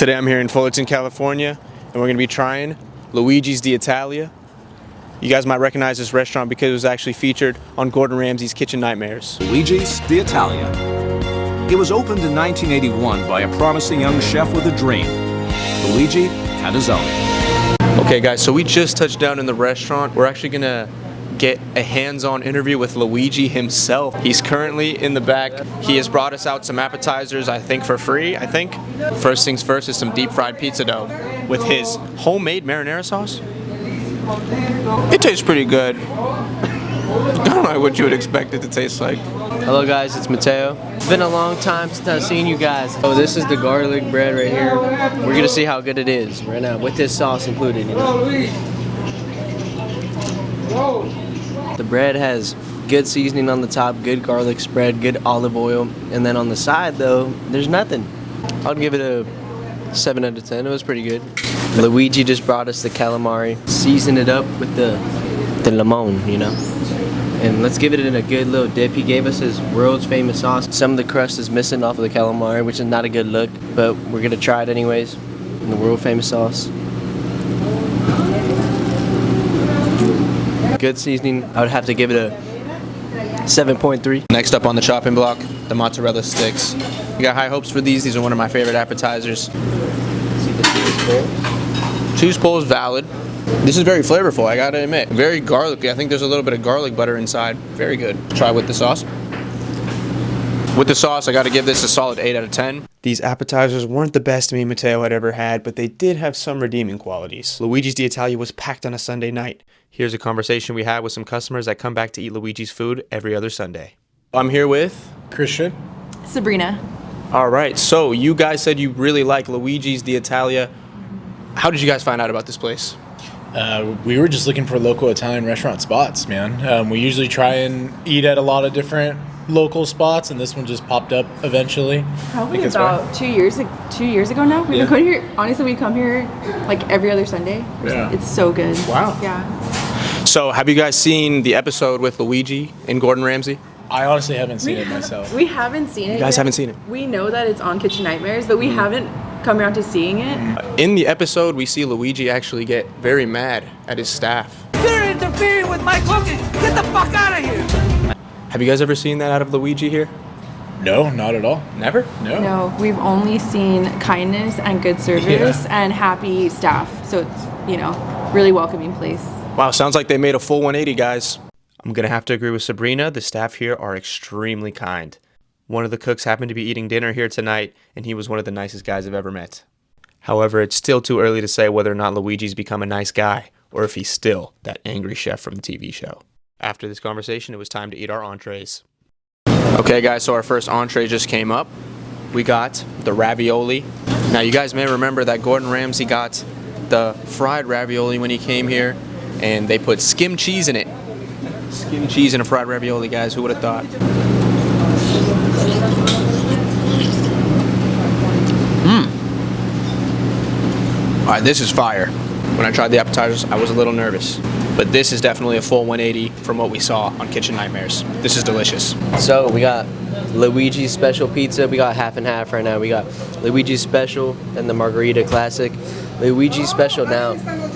Today I'm here in Fullerton, California, and we're going to be trying Luigi's d'Italia. You guys might recognize this restaurant because it was actually featured on Gordan Ramsay's Kitchen Nightmares. Luigi's d'Italia. It was opened in 1981 by a promising young chef with a dream, Luigi Catazzoli. Okay guys, so we just touched down in the restaurant. We're actually going to get a hands-on interview with Luigi himself. He's currently in the back. He has brought us out some appetizers, I think for free, First things first is some deep fried pizza dough with his homemade marinara sauce. It tastes pretty good. I don't know what you would expect it to taste like. Hello guys, it's Mateo. It's been a long time since I've seen you guys. Oh, this is the garlic bread right here. We're gonna see how good it is right now with this sauce included, you know. The bread has good seasoning on the top, good garlic spread, good olive oil, and then on the side though, there's nothing. I'll give it a 7 out of 10. It was pretty good. Luigi just brought us the calamari, seasoned it up with the limon, you know. And let's give it in a good little dip. He gave us his world's famous sauce. Some of the crust is missing off of the calamari, which is not a good look, but we're gonna try it anyways. And the world famous sauce. Good seasoning. I would have to give it a 7.3. Next up on the chopping block, the mozzarella sticks. We got high hopes for these. These are one of my favorite appetizers. See the cheese pull? Cheese pull is valid. This is very flavorful, I gotta admit. Very garlicky. I think there's a little bit of garlic butter inside. Very good. Try with the sauce. With the sauce, I gotta give this a solid 8 out of 10. These appetizers weren't the best me and Mateo had ever had, but they did have some redeeming qualities. Luigi's d'Italia was packed on a Sunday night. Here's a conversation we had with some customers that come back to eat Luigi's food every other Sunday. I'm here with Christian. Sabrina. All right, so you guys said you really like Luigi's d'Italia. How did you guys find out about this place? We were just looking for local Italian restaurant spots, man. We usually try and eat at a lot of different local spots, and this one just popped up eventually. Probably about 2 years ago now. We've been going here. Honestly, we come here like every other Sunday. Yeah. It's so good. Wow. Yeah. So have you guys seen the episode with Luigi and Gordan Ramsay? I honestly haven't seen it myself. We haven't seen it. You guys yet. haven't seen it? We know that it's on Kitchen Nightmares, but we haven't come around to seeing it. In the episode, we see Luigi actually get very mad at his staff. They're interfering with my cooking! Get the fuck out of here! Have you guys ever seen that out of Luigi here? No, not at all. Never? No, we've only seen kindness and good service and happy staff. So it's, you know, really welcoming place. Wow, sounds like they made a full 180, guys. I'm gonna have to agree with Sabrina. The staff here are extremely kind. One of the cooks happened to be eating dinner here tonight, and he was one of the nicest guys I've ever met. However, it's still too early to say whether or not Luigi's become a nice guy, or if he's still that angry chef from the TV show. After this conversation, it was time to eat our entrees. Okay guys, so our first entree just came up. We got the ravioli. Now you guys may remember that Gordan Ramsay got the fried ravioli when he came here, and they put skim cheese in it. Skim cheese in a fried ravioli, guys, who would have thought? Alright, this is fire. When I tried the appetizers, I was a little nervous. But this is definitely a full 180 from what we saw on Kitchen Nightmares. This is delicious. So we got Luigi's special pizza. We got half and half right now. We got Luigi's special and the margarita classic. Luigi's special now.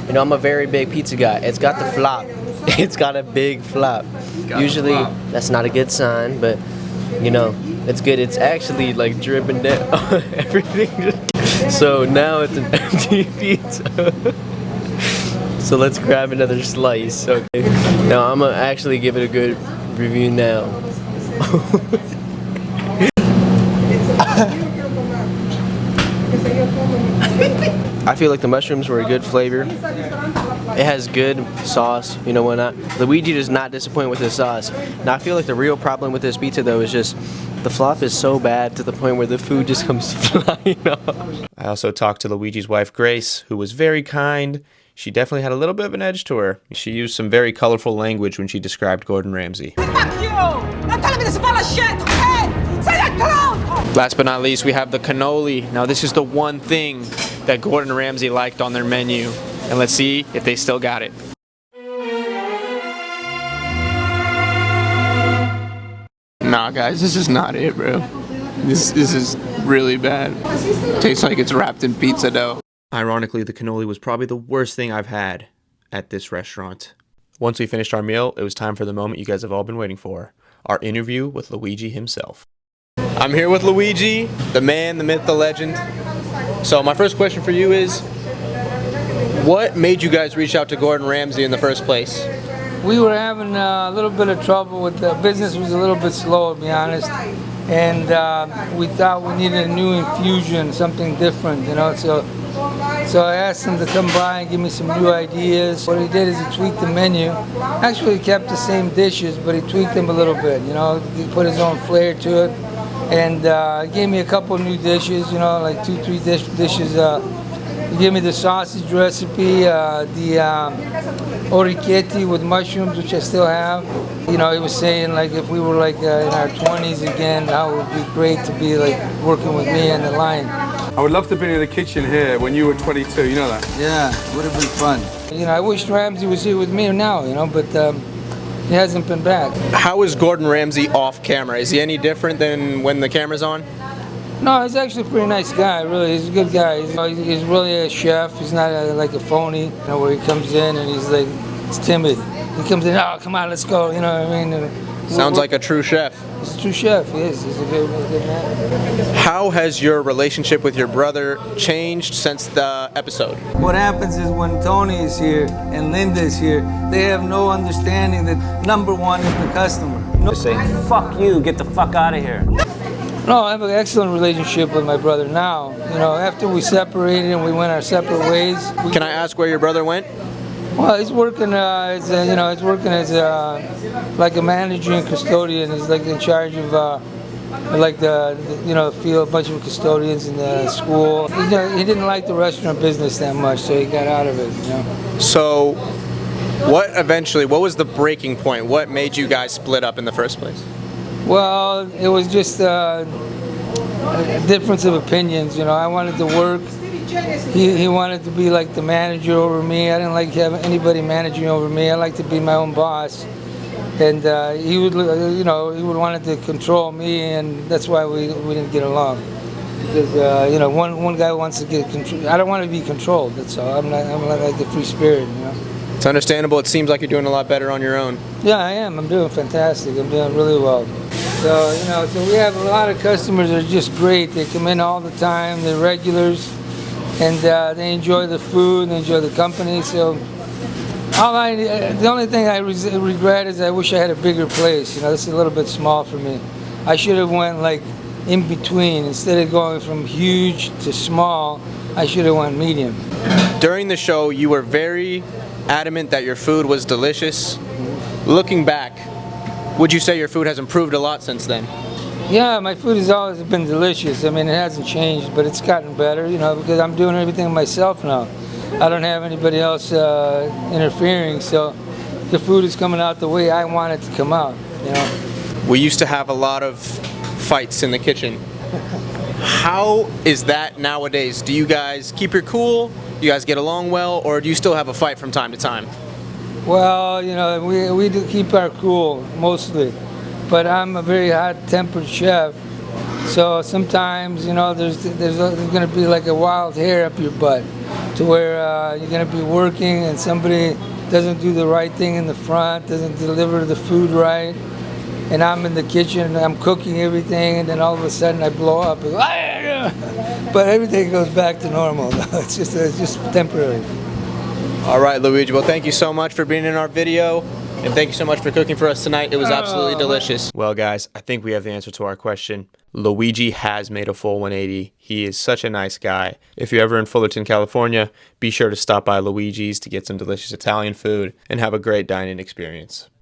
You know, I'm a very big pizza guy. It's got the flop. It's got a big flop. Usually that's not a good sign, but you know, it's good. It's actually like dripping down everything. So now it's an empty pizza. So let's grab another slice. Okay. Now I'm gonna actually give it a good review now. I feel like the mushrooms were a good flavor. It has good sauce, you know what not. Luigi does not disappoint with his sauce. Now I feel like the real problem with this pizza though is just the flop is so bad to the point where the food just comes flying off. I also talked to Luigi's wife, Grace, who was very kind. She definitely had a little bit of an edge to her. She used some very colorful language when she described Gordan Ramsay. Fuck you! Not telling me this bullshit, okay? Say the truth! Last but not least, we have the cannoli. Now this is the one thing that Gordan Ramsay liked on their menu. And let's see if they still got it. Nah, guys, this is not it, bro. This is really bad. Tastes like it's wrapped in pizza dough. Ironically, the cannoli was probably the worst thing I've had at this restaurant. Once we finished our meal, it was time for the moment you guys have all been waiting for. Our interview with Luigi himself. I'm here with Luigi, the man, the myth, the legend. So my first question for you is, what made you guys reach out to Gordan Ramsay in the first place? We were having a little bit of trouble with the business. Was a little bit slow, to be honest, and we thought we needed a new infusion, something different, you know. So I asked him to come by and give me some new ideas. What he did is he tweaked the menu. Actually, he kept the same dishes, but he tweaked them a little bit. You know, he put his own flair to it, and he gave me a couple new dishes. You know, like 2-3 dishes. He gave me the sausage recipe, the orichetti with mushrooms, which I still have. You know, he was saying like if we were like in our 20s again, how it would be great to be like working with me on the line. I would love to be in the kitchen here when you were 22, you know that? Yeah, would have been fun. You know, I wish Ramsay was here with me now, you know, but he hasn't been back. How is Gordan Ramsay off camera? Is he any different than when the camera's on? No, he's actually a pretty nice guy, really. He's a good guy. He's really a chef. He's not like a phony, you know, where he comes in and he's like, he's timid. He comes in, oh, come on, let's go, you know what I mean? Sounds like a true chef. He's a true chef, he is. He's a good man. How has your relationship with your brother changed since the episode? What happens is when Tony is here and Linda is here, they have no understanding that number one is the customer. Just say, fuck you, get the fuck out of here. No, I have an excellent relationship with my brother now. You know, after we separated and we went our separate ways. Can I ask where your brother went? Well, he's working as like a manager and custodian. He's like in charge of like the field, a bunch of custodians in the school. He didn't like the restaurant business that much, so he got out of it. You know. So, what was the breaking point? What made you guys split up in the first place? Well, it was just a difference of opinions. You know, I wanted to work. He wanted to be like the manager over me. I didn't like having anybody managing over me. I like to be my own boss. And he would wanted to control me, and that's why we didn't get along. Because one guy wants to get control. I don't want to be controlled. That's all. I'm not like a free spirit. You know. It's understandable. It seems like you're doing a lot better on your own. Yeah, I am. I'm doing fantastic. I'm doing really well. So, so we have a lot of customers that are just great. They come in all the time. They're regulars, and they enjoy the food. They enjoy the company. So, the only thing I regret is I wish I had a bigger place. You know, this is a little bit small for me. I should have went like in between instead of going from huge to small. I should have went medium. During the show, you were very adamant that your food was delicious. Looking back, would you say your food has improved a lot since then? Yeah, my food has always been delicious. I mean, it hasn't changed, but it's gotten better, you know, because I'm doing everything myself now. I don't have anybody else interfering, so the food is coming out the way I want it to come out, you know. We used to have a lot of fights in the kitchen. How is that nowadays? Do you guys keep your cool? Do you guys get along well, or do you still have a fight from time to time? Well, you know, we do keep our cool mostly, but I'm a very hot-tempered chef, so sometimes, you know, there's going to be like a wild hair up your butt, to where you're going to be working and somebody doesn't do the right thing in the front, doesn't deliver the food right, and I'm in the kitchen and I'm cooking everything, and then all of a sudden I blow up. But everything goes back to normal. It's just temporary. All right, Luigi. Well, thank you so much for being in our video, and thank you so much for cooking for us tonight. It was absolutely delicious. Well, guys, I think we have the answer to our question. Luigi has made a full 180. He is such a nice guy. If you're ever in Fullerton, California, be sure to stop by Luigi's to get some delicious Italian food and have a great dining experience.